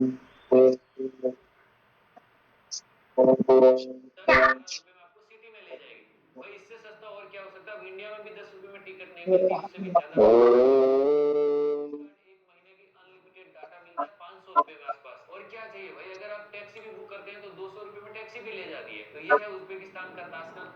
₹10,000 में आपको सिटी में ले जाएगी। भाई इससे सस्ता और क्या हो सकता है? अब इंडिया में भी ₹10 में टिकट नहीं मिलती, उससे भी ज्यादा एक महीने की अनलिमिटेड डाटा मिलता है ₹500 के आसपास। और क्या चाहिए भाई? अगर आप टैक्सी भी बुक करते हैं तो ₹200 में टैक्सी भी ले जाती है। तो ये है उज्बेकिस्तान का ताशकंद।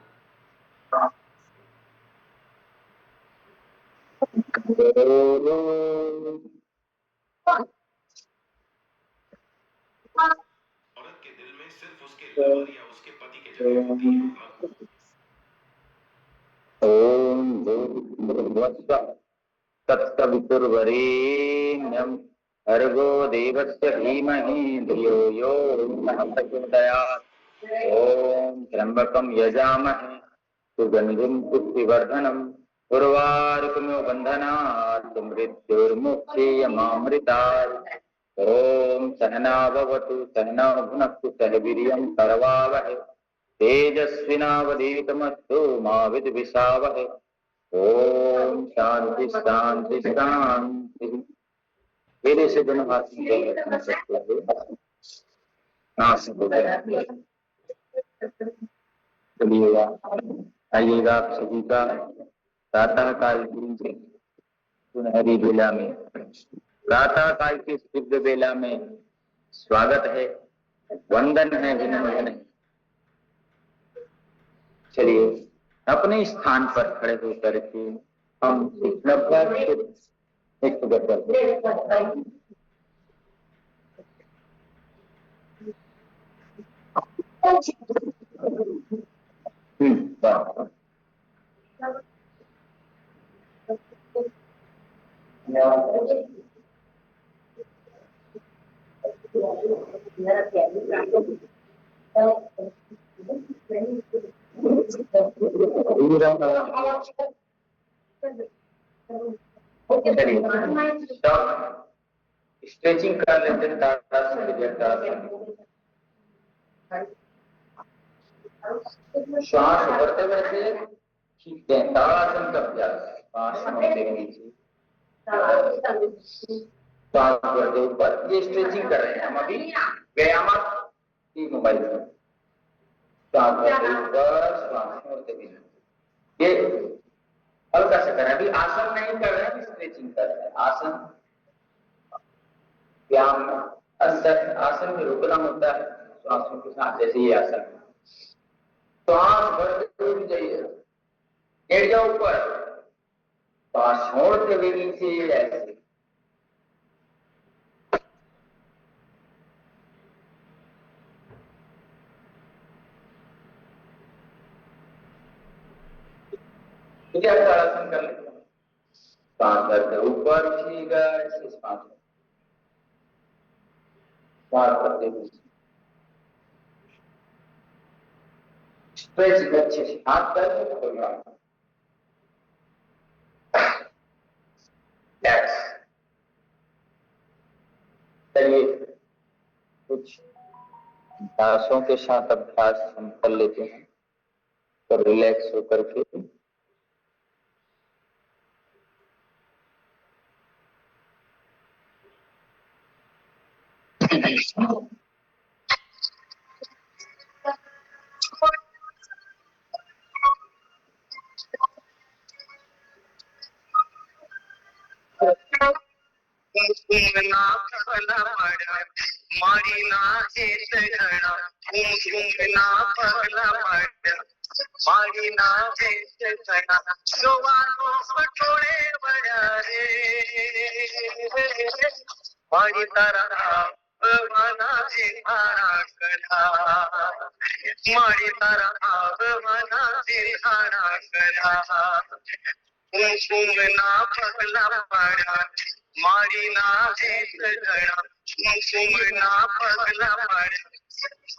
औरत के दिल में सिर्फ उसके लवर या उसके पति की जगह होती है। ओम भूर्भुवस्सुः तत्सवितुर्वरेण्यं भर्गो देवस्य धीमहि धियो यो नः प्रचोदयात्। ओम त्र्यंबकं यजामहे सुगंधिं पुष्टिवर्धनम् उर्वारुकमिव बन्धनात् मृत्युर्मुक्षीयमामृतात्। ओम सहना भवतु सहना भुनक्तु सह वीर्यं करवावहै तेजस्विनावधीतमस्तु मा विद्विषावहै। ओम शांति शांति शांति। मेरे से दोनों हाथ में रखना सकते हो। चलिएगा, आइएगा आप सभी का प्रातः काल की सुनहरी बेला में, प्रातः काल की शुद्ध बेला में स्वागत है, वंदन है, अभिनंदन है। चलिए अपने स्थान पर खड़े होकर के हम एक स्ट्रेचिंग कर लेते हैं श्वास बढ़ते बढ़ते खींचते हैं, ताड़ासन का अभ्यास। श्वास बढ़ते नीचे, श्वास बढ़ते ऊपर, ये स्ट्रेचिंग कर रहे हैं हम अभी व्यायामक की मोबाइल में। श्वास बढ़ते ऊपर, श्वास छोड़ते नीचे, ये हल्का सा करें। अभी आसन नहीं कर रहे हैं, स्ट्रेचिंग कर रहे हैं। आसन व्यायाम अंदर आसन में रुकना होता है श्वासों के साथ, जैसे ये आसन श्वास बढ़ते हुए जाइए, गिर जाओ ऊपर, श्वास छोड़ते हुए नीचे, ऐसे ताड़ासन कर लेते हैं। सांस करते ऊपर उठिएगा, ऐसे सांस करते हुए स्ट्रेच अच्छे से हाथ करके खोलना। चलिए कुछ सांसों के साथ अभ्यास हम कर लेते हैं, तो रिलैक्स होकर के मारी ना चेत घड़ा ना पगला मारी ना चेत घड़ा जोवानो पटोळे बड़ा रे मारी तारा आवनाचे हारा करा मारी तारा आवनाचे हारा करा ना पगला पड़ा मारी ना चेत घड़ा ना पगला पड़ा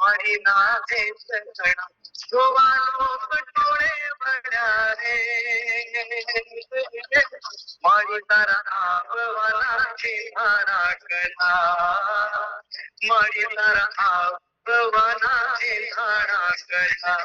मारी ना चेत घड़ा जोवानो पटोळे बड़ा रे मारी तारा आवनाचे हारा करा मारी तारा आवनाचे हारा करा।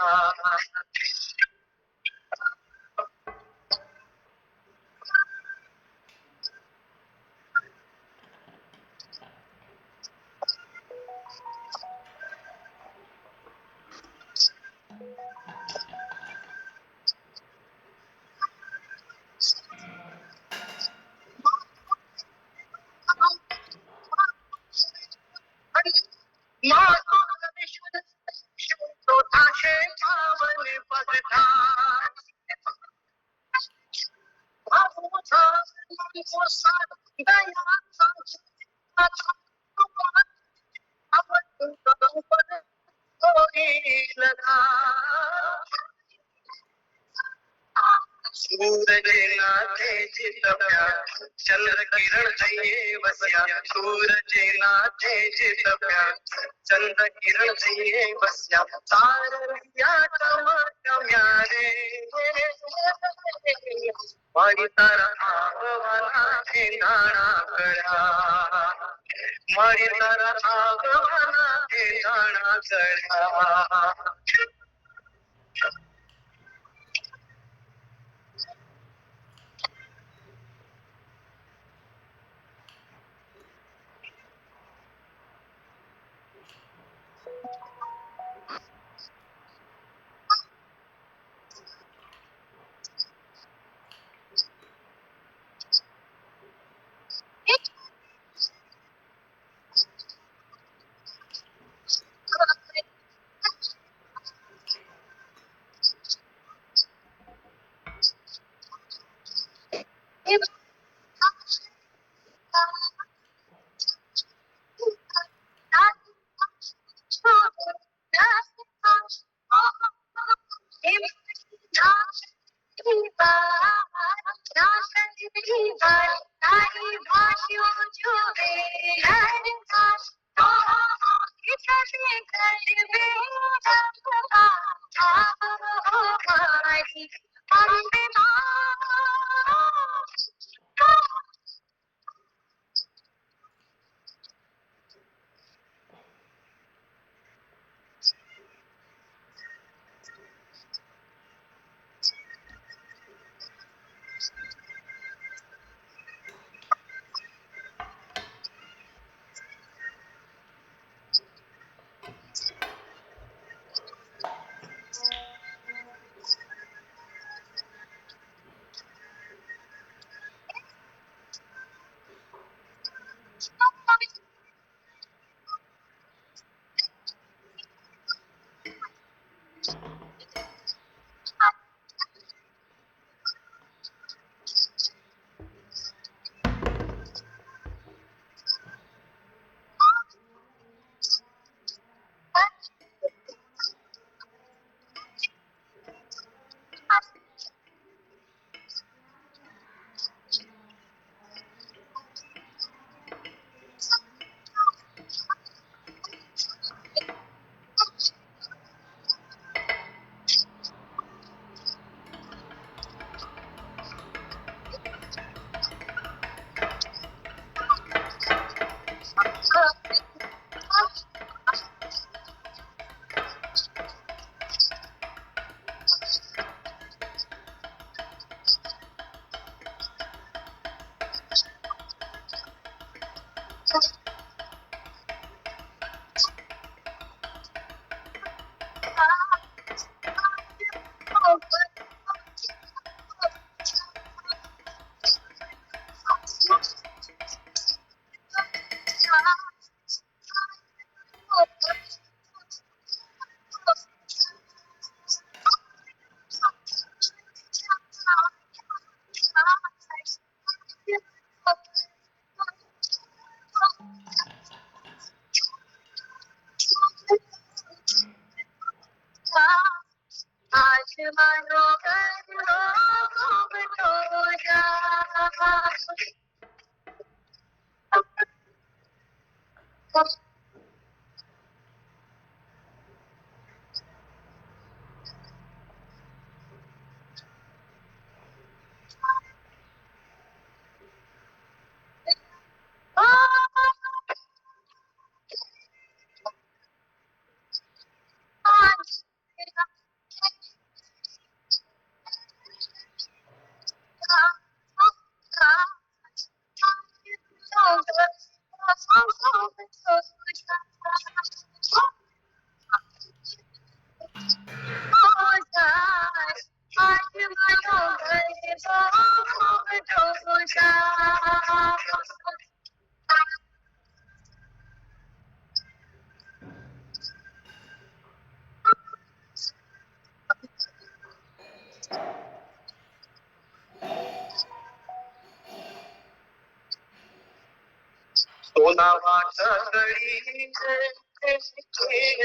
सूरज नाचे चितप्या चंद्र किरण थइए बसिया सूरज नाचे चितप्या चंद्र किरण थइए बसिया तारिया चमकम्या रे मारी तारा आगवाना ठेंगाणा करा मारी तारा आगवाना ठेंगाणा करा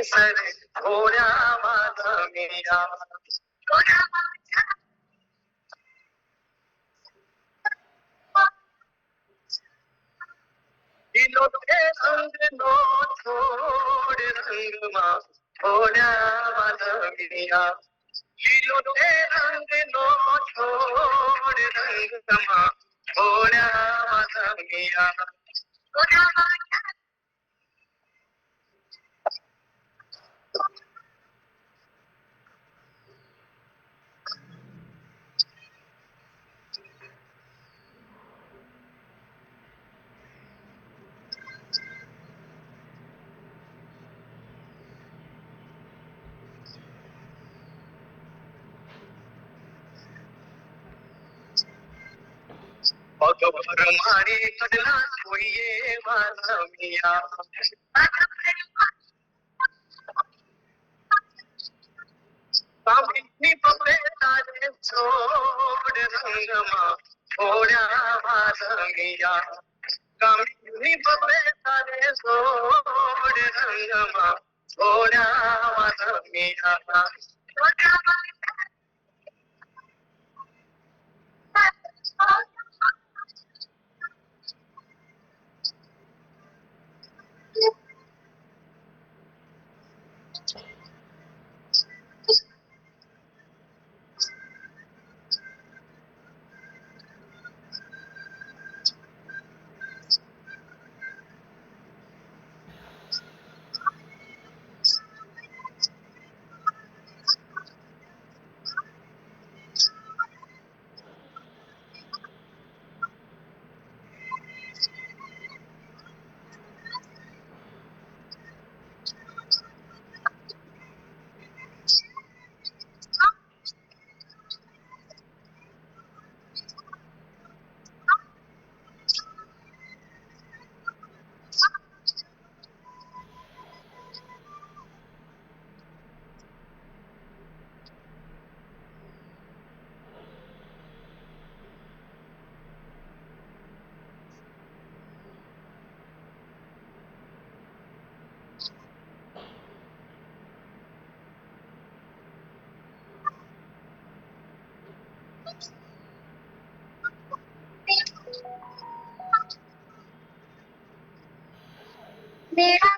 सर थोड्या माधविया दिलो के रंग नो छोड़ रंग मां थोड्या माधविया दिलो के रंग नो छोड़ रंग मां थोड्या माधविया भर मारी कडला सोये माधविया कामिनी बबे तारे छोड़ रंग मां थोड्या माधविया कामिनी बबे तारे छोड़ रंग मां थोड्या माधविया मेरा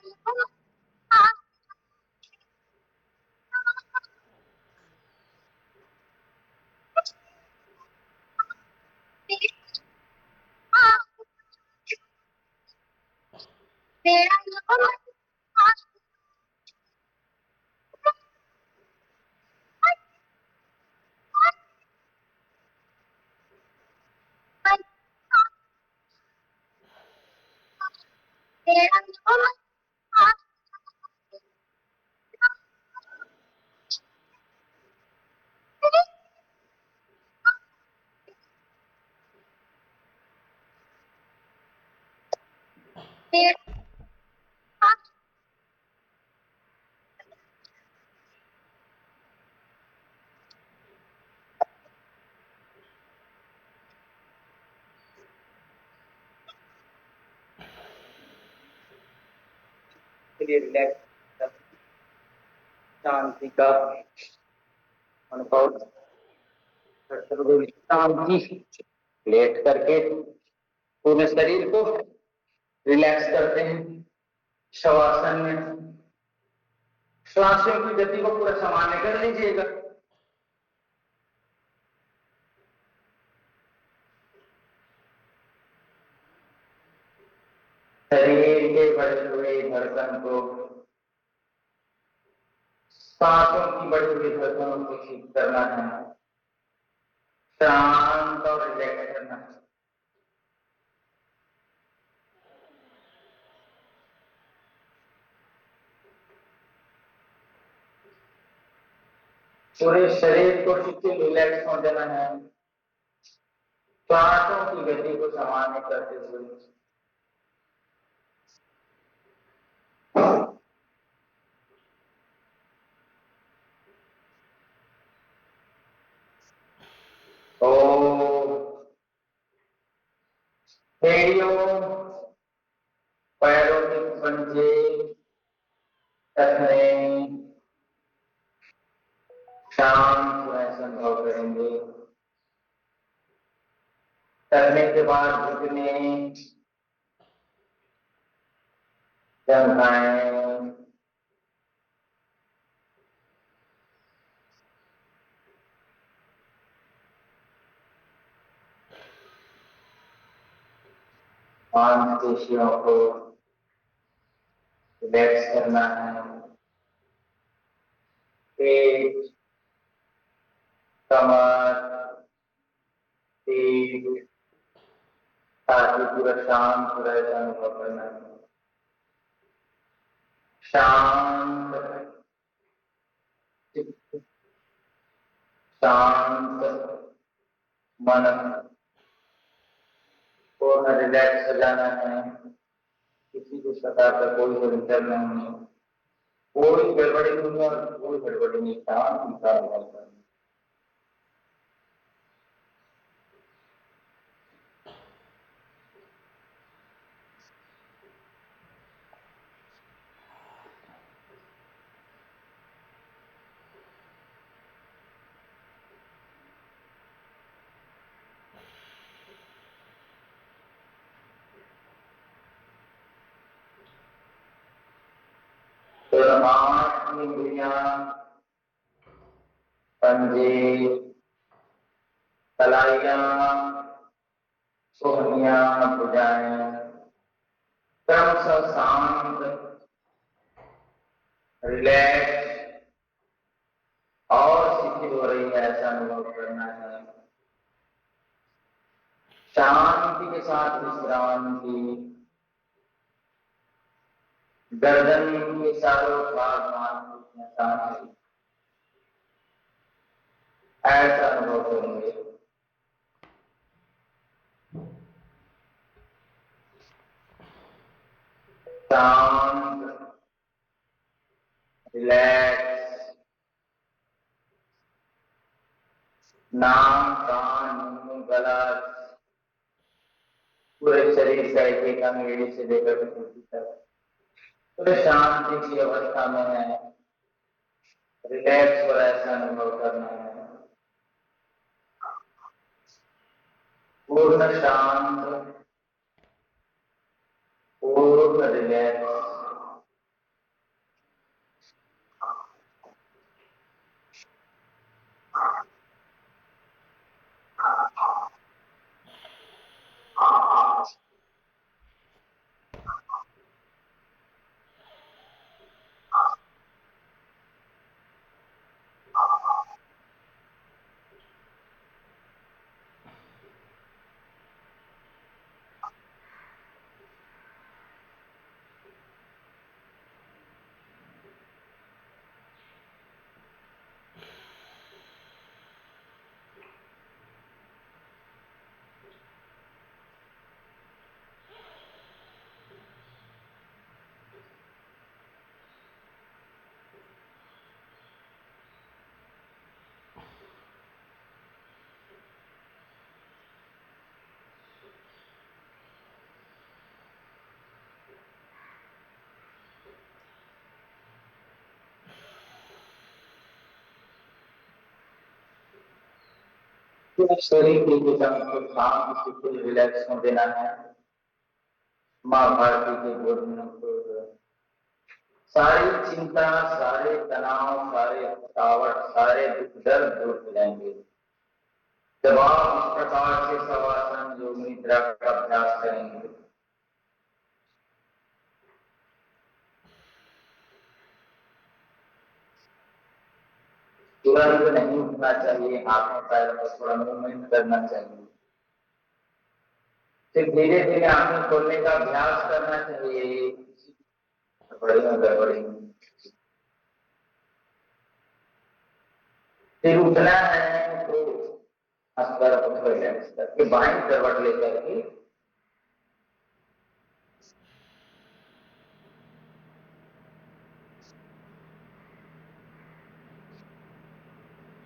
रिलैक्स शांति का अनुभव शांति लेट करके पूरे शरीर को रिलैक्स करते हैं शवासन में श्वासों की गति को पूरा सामान्य कर लीजिएगा शरीर के बढ़े हुए धड़कन को सांसों की बढ़ी हुई धड़कनों को ठीक करना है शांत और रिलैक्स करना है पूरे शरीर को शिथिल रिलैक्स हो देना है श्वासों की गति को सामान्य करते हुए रेडियो रखने, शांत महसूस अनुभव करेंगे। करने के बाद झुकने, जंघाएं, मांसपेशियों को रिलैक्स करना है। पेट, कमर, पीठ, छाती पूरा शांत हो रहा है अनुभव करना है। शांत, चित्त, शांत मन, पूर्ण रिलैक्स हो जाना है। किसी भी प्रकार का कोई हलचल नहीं है, कोई गड़बड़ी नहीं है और कोई गड़बड़ी नहीं, शांत का अनुभव करना। हाथ, इंद्रियां, पंजे, कलाइयां, सोहनियां, भुजाएं क्रमशः शांत, रिलैक्स और शिथिल हो रही है ऐसा अनुभव करना है। शांति के साथ विश्रांति, गर्दन के चारों भाग मांसपेशियां शांति, ऐसा अनुभव करेंगे। शांत, रिलैक्स, नाक, कान, मुंह, गला, पूरे शरीर का एक एक अंग एड़ी से लेकर चोटी तक पूरे शांति की अवस्था में है। रिलैक्स और ऐसा अनुभव करना है। पूर्ण शांत, पूर्ण रिलैक्स, शरीर के विषम को शांत शिथिल रिलैक्स में देना है। माँ भारती के बोलने को सारी चिंता, सारे तनाव, सारे थकावट, सारे दुख दर्द दूर हो जाएंगे जब आप इस प्रकार से शवासन योग निद्रा का अभ्यास करेंगे। तुरंत नहीं उठना चाहिए, हाथों पैरों को थोड़ा मूवमेंट करना चाहिए, फिर धीरे धीरे आंखें खोलने का अभ्यास करना चाहिए। गड़बड़ी में गड़बड़ी, फिर उठना है तो हंसकर अपने रिलैक्स करके बाएं करवट लेकर के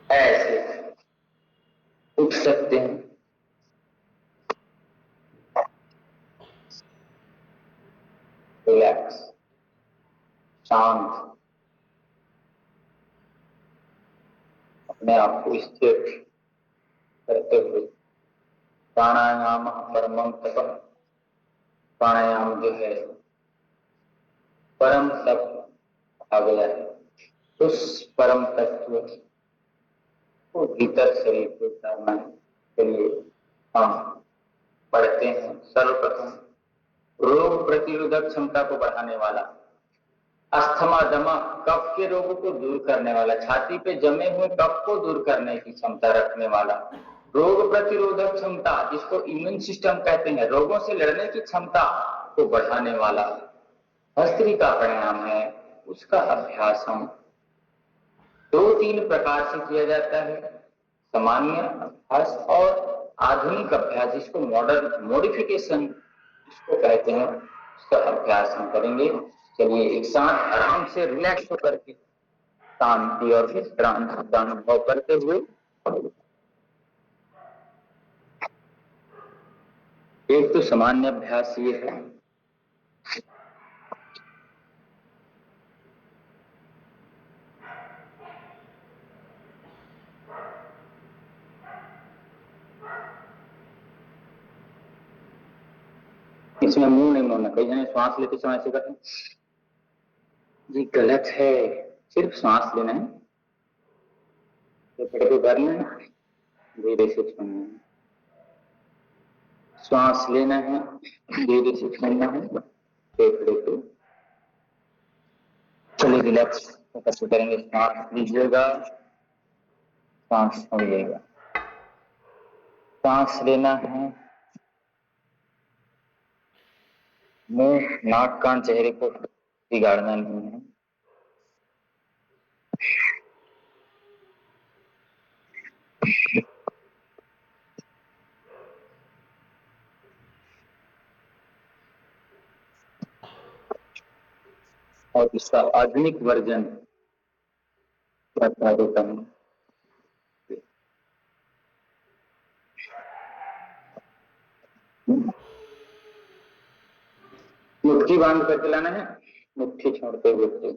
ऐसे उठ सकते हैं। रिलैक्स, शांत, अपने आप को स्थिर करते हुए प्राणायाम परमम तप, प्राणायाम जो है परम तप कहा गया है। उस परम तत्व को भीतर शरीर को उतारना के लिए हम पढ़ते हैं सर्वप्रथम रोग प्रतिरोधक क्षमता को बढ़ाने वाला, अस्थमा दमा कफ के रोगों को दूर करने वाला, छाती पे जमे हुए कफ को दूर करने की क्षमता रखने वाला, रोग प्रतिरोधक क्षमता जिसको इम्यून सिस्टम कहते हैं, रोगों से लड़ने की क्षमता को बढ़ाने वाला भस्त्रिका प्राणायाम है। उसका अभ्यास हम 2-3 प्रकार से किया जाता है, सामान्य अभ्यास और आधुनिक अभ्यास जिसको मॉडर्न मॉडिफिकेशन इसको कहते हैं, उसका अभ्यास हम करेंगे। चलिए एक साथ आराम से रिलैक्स होकर के शांति और विश्राम का अनुभव करते हुए एक तो सामान्य अभ्यास ये है, इसमें मुंह नहीं मोड़ना। कई जने श्वास लेते समय ऐसे करते हैं, ये गलत है। सिर्फ सांस लेना है, फेफड़े को भरना है, धीरे से छोड़ना है। श्वास लेना है, धीरे से छोड़ना है, फेफड़े को। चलिए रिलैक्स होकर करेंगे। सांस लीजिएगा, सांस छोड़िएगा। सांस लेना है, मुंह नाक कान चेहरे को बिगाड़ना नहीं है। और इसका आधुनिक वर्जन बता देता हूँ। मुट्ठी बांध कर चलाना है, मुट्ठी छोड़ते हुए।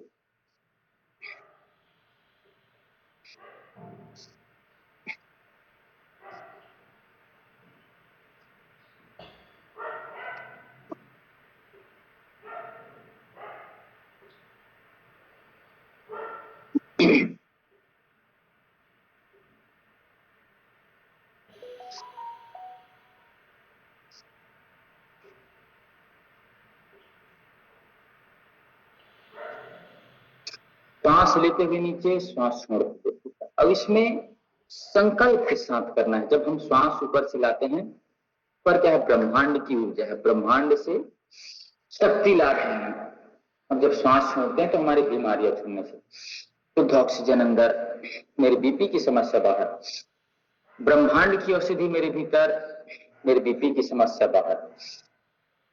सांस लेते हुए नीचे, श्वास छोड़ते हुए। अब इसमें संकल्प के साथ करना है। जब हम श्वास ऊपर से लाते हैं, पर क्या है, ब्रह्मांड की ऊर्जा है, ब्रह्मांड से शक्ति ला रहे हैं। अब जब श्वास छोड़ते हैं तो हमारी बीमारियां छोड़ने से शुद्ध ऑक्सीजन अंदर, मेरे बीपी की समस्या बाहर, ब्रह्मांड की औषधि मेरे भीतर, मेरे बीपी की समस्या बाहर,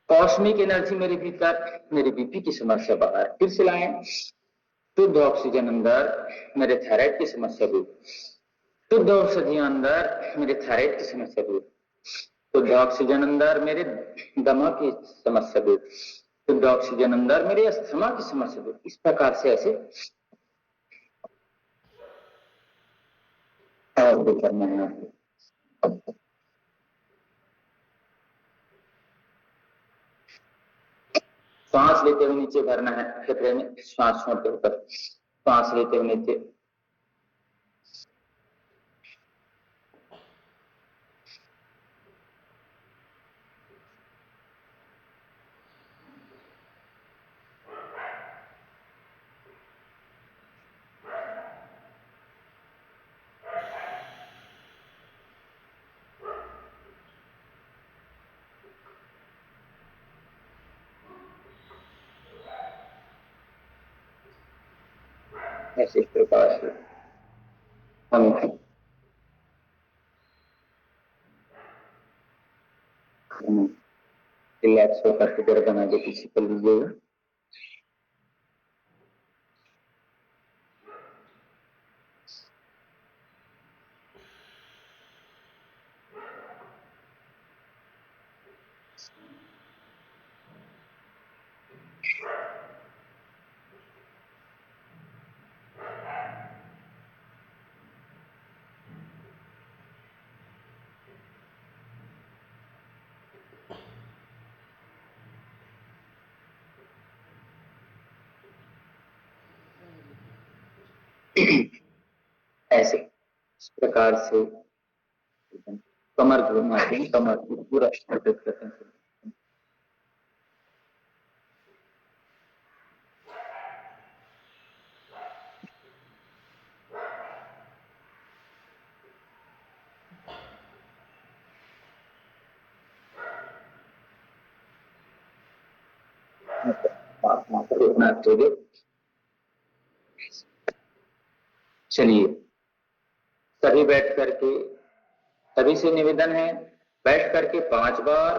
कॉस्मिक एनर्जी मेरे भीतर, मेरे बीपी की समस्या बाहर। फिर से लाएं, शुद्ध ऑक्सीजन अंदर, मेरे थायराइड की समस्या दूर, शुद्ध औषधियां अंदर, मेरे थायराइड की समस्या दूर, शुद्ध ऑक्सीजन अंदर, मेरे दमा की समस्या दूर, शुद्ध ऑक्सीजन अंदर, मेरे अस्थमा की समस्या दूर। इस प्रकार से ऐसे करना है। सांस लेते हुए नीचे भरना है, फेफड़े में, श्वास छोड़ते ऊपर, सांस लेते हुए नीचे, ऐसे प्रकार से हम रिलैक्स होकर के गर्दन आगे पीछे कर लीजिएगा। ऐसे इस प्रकार से कमर घुमाते हैं, कमर को पूरा रोटेट करते हैं। रोकना चाहिए। चलिए सभी बैठ करके, सभी से निवेदन है बैठ करके 5 बार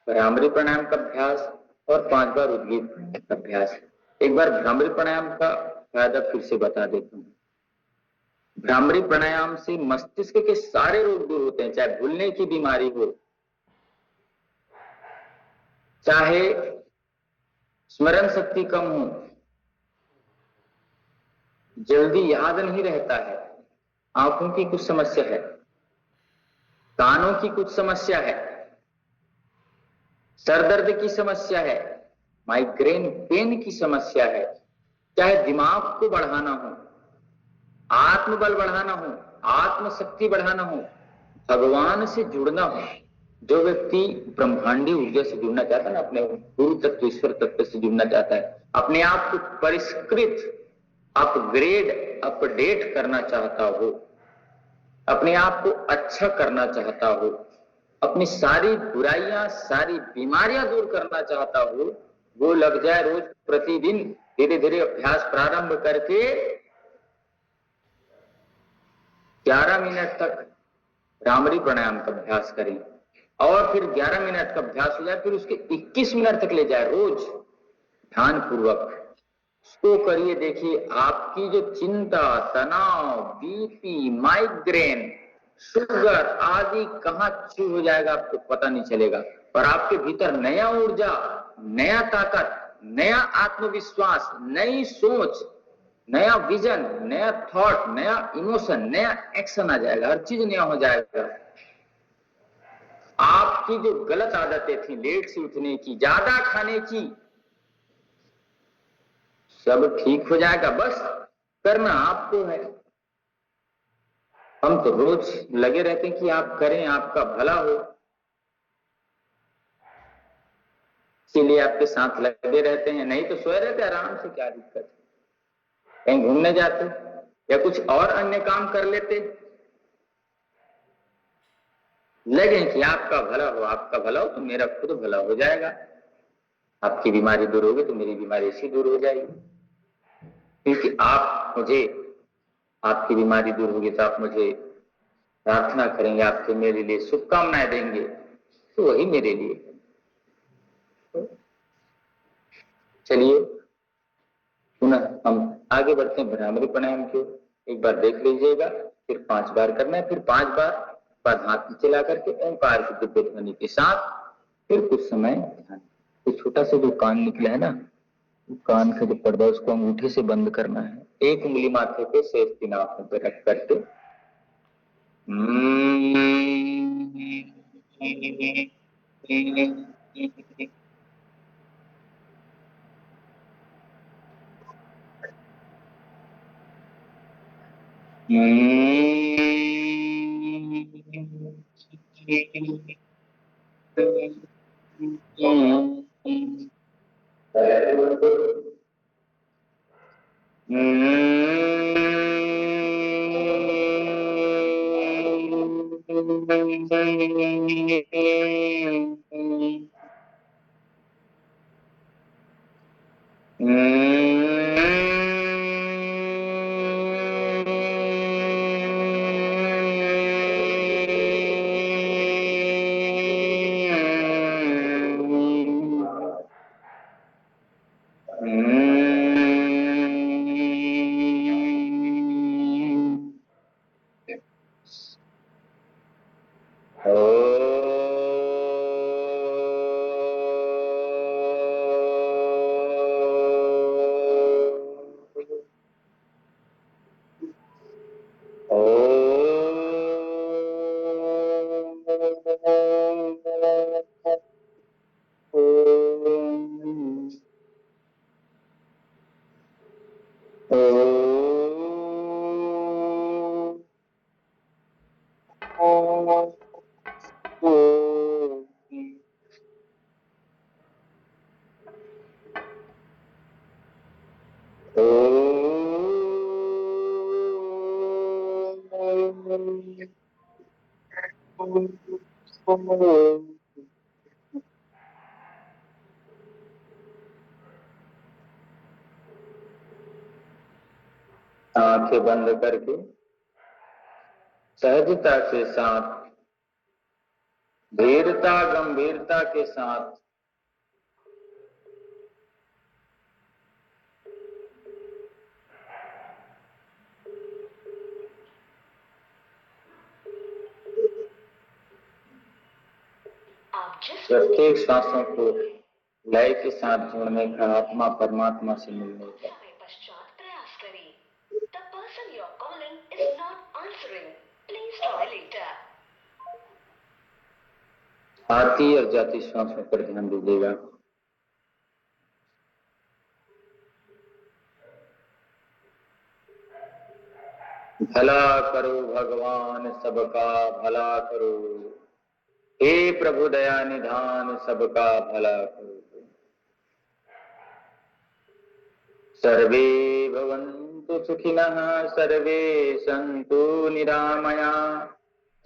भ्रामरी प्राणायाम का अभ्यास और 5 बार उद्गीत प्राणायाम का अभ्यास। एक बार भ्रामरी प्राणायाम का फायदा फिर से बता देता हूँ। भ्रामरी प्राणायाम से मस्तिष्क के सारे रोग दूर होते हैं, चाहे भूलने की बीमारी हो, चाहे स्मरण शक्ति कम हो, जल्दी याद नहीं रहता है, आंखों की कुछ समस्या है, कानों की कुछ समस्या है, सर दर्द की समस्या है, माइग्रेन पेन की समस्या है, चाहे दिमाग को बढ़ाना हो, आत्मबल बढ़ाना हो, आत्मशक्ति बढ़ाना हो, भगवान से जुड़ना हो। जो व्यक्ति ब्रह्मांडी ऊर्जा से जुड़ना चाहता है ना, अपने गुरु तत्व ईश्वर तत्व से जुड़ना चाहता है, अपने आप को परिष्कृत, अपग्रेड, अपडेट करना चाहता हो, अपने आप को अच्छा करना चाहता हो, अपनी सारी बुराइयां, सारी बीमारियां दूर करना चाहता हो, वो लग जाए रोज प्रतिदिन धीरे धीरे अभ्यास प्रारंभ करके 11 मिनट तक भ्रामरी प्राणायाम का अभ्यास करें और फिर 11 मिनट का अभ्यास हो जाए, फिर उसके 21 मिनट तक ले जाए रोज ध्यान पूर्वक। उसको करिए, देखिए आपकी जो चिंता, तनाव, बीपी, माइग्रेन, शुगर आदि कहां चूर हो जाएगा आपको पता नहीं चलेगा, और आपके भीतर नया ऊर्जा, नया ताकत, नया आत्मविश्वास, नई सोच, नया विजन, नया थॉट, नया इमोशन, नया एक्शन आ जाएगा, हर चीज नया हो जाएगा। आपकी जो गलत आदतें थी, लेट से उठने की, ज्यादा खाने की, सब ठीक हो जाएगा। बस करना आपको है। हम तो रोज लगे रहते हैं कि आप करें, आपका भला हो, इसीलिए आपके साथ लगे रहते हैं, नहीं तो सोए रहते आराम से, क्या दिक्कत, कहीं घूमने जाते या कुछ और अन्य काम कर लेते। लगे कि आपका भला हो, आपका भला हो तो मेरा खुद भला हो जाएगा, आपकी बीमारी दूर होगी तो मेरी बीमारी इसी दूर हो जाएगी, क्योंकि आप मुझे, आपकी बीमारी दूर होगी तो आप मुझे प्रार्थना करेंगे, आपके मेरे लिए शुभकामनाएं देंगे, तो वही मेरे लिए। चलिए पुनः हम आगे बढ़ते हैं भ्रामरी प्राणायाम की ओर। एक बार देख लीजिएगा, फिर 5 बार करना है, फिर 5 बार हाथ चला करके ओंकार की दिव्य ध्वनि के साथ फिर कुछ समय ध्यान। तो छोटा सा जो कान निकला है ना, कान का जो पर्दा उसको अंगूठे से बंद करना है, एक उंगली माथे पे शेष 3 आंखों पे रख करके आंखें बंद करके सहजता के साथ, धीरता गंभीरता के साथ प्रत्येक श्वासों को लय के साथ जोड़ने का, आत्मा परमात्मा से मिलने का पश्चात प्रयास करें। The person you're calling is not answering. Please try later. आती और जाती श्वासों पर ध्यान दीजिएगा। भला करो भगवान सबका भला करो, हे प्रभु दया निधान सबका भला करो। सर्वे भवन्तु सुखिनः, सर्वे सन्तु निरामयाः,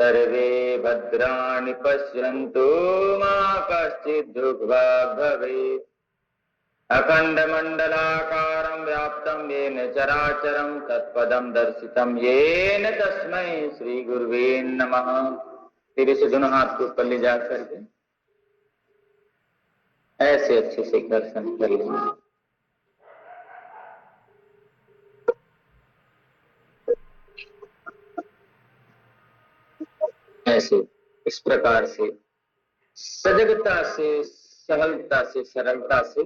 सर्वे भद्राणि पश्यन्तु मा कश्चित् दुर्भाग् भवेत्। अखण्डमण्डलाकारं व्याप्तं येन चराचरं तत्पदं दर्शितं येन तस्मै श्री गुरुवे नमः। फिर से दोनों हाथ को ऊपर ले जा करके ऐसे अच्छे से दर्शन कर लेंगे। ऐसे इस प्रकार से सजगता से, सहलता से, सरलता से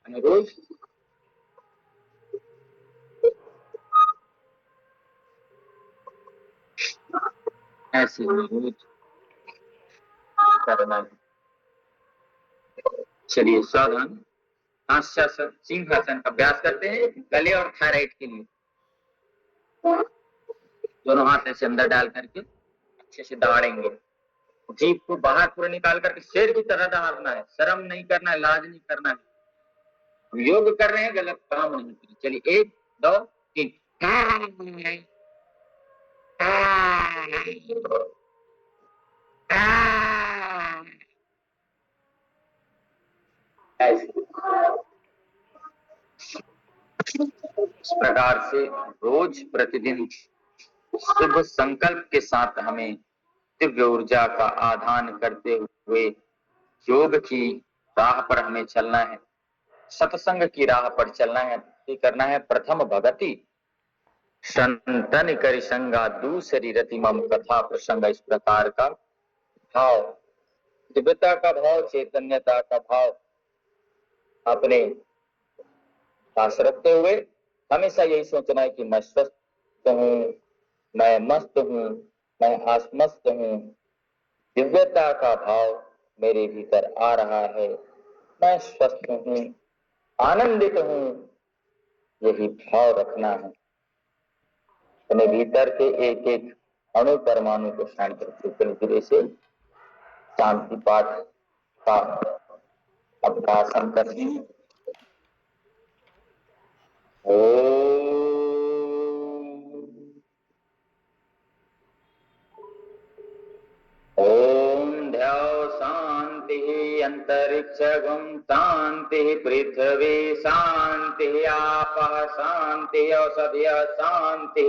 रोज ऐसे रोज करना है। चलिए सावधान, हास्यासन सिंहासन का अभ्यास करते हैं गले और थायराइड के लिए। दोनों हाथ ऐसे अंदर डाल करके अच्छे से दहाड़ेंगे, जीभ को बाहर पूरा निकाल करके शेर की तरह दहाड़ना है। शर्म नहीं करना है, लाज नहीं करना है। योग कर रहे हैं, गलत काम नहीं करें। चलिए 1 2 3 ऐसे इस प्रकार से रोज प्रतिदिन शुभ संकल्प के साथ हमें दिव्य ऊर्जा का आधान करते हुए योग की राह पर हमें चलना है, सत्संग की राह पर चलना है। ये करना है प्रथम भगति संतन करि संगा, दूसरी रति मम कथा प्रसंग। इस प्रकार का भाव, दिव्यता का भाव, चैतन्यता का भाव अपने पास रखते हुए हमेशा यही सोचना है कि मैं स्वस्थ हूँ, मैं मस्त हूँ, मैं आत्मस्त हूँ। दिव्यता का भाव मेरे भीतर आ रहा है, मैं स्वस्थ हूँ, आनंदित हूँ। यही भाव रखना है। अपने भीतर के एक एक अणु परमाणु को शांत रखते धीरे से शांति पाठ का अभ्यास हम करते हैं। ओम ध्यान शांति अंतरिक्षं शांति पृथ्वी शांति आपः शांति औषधयः शांति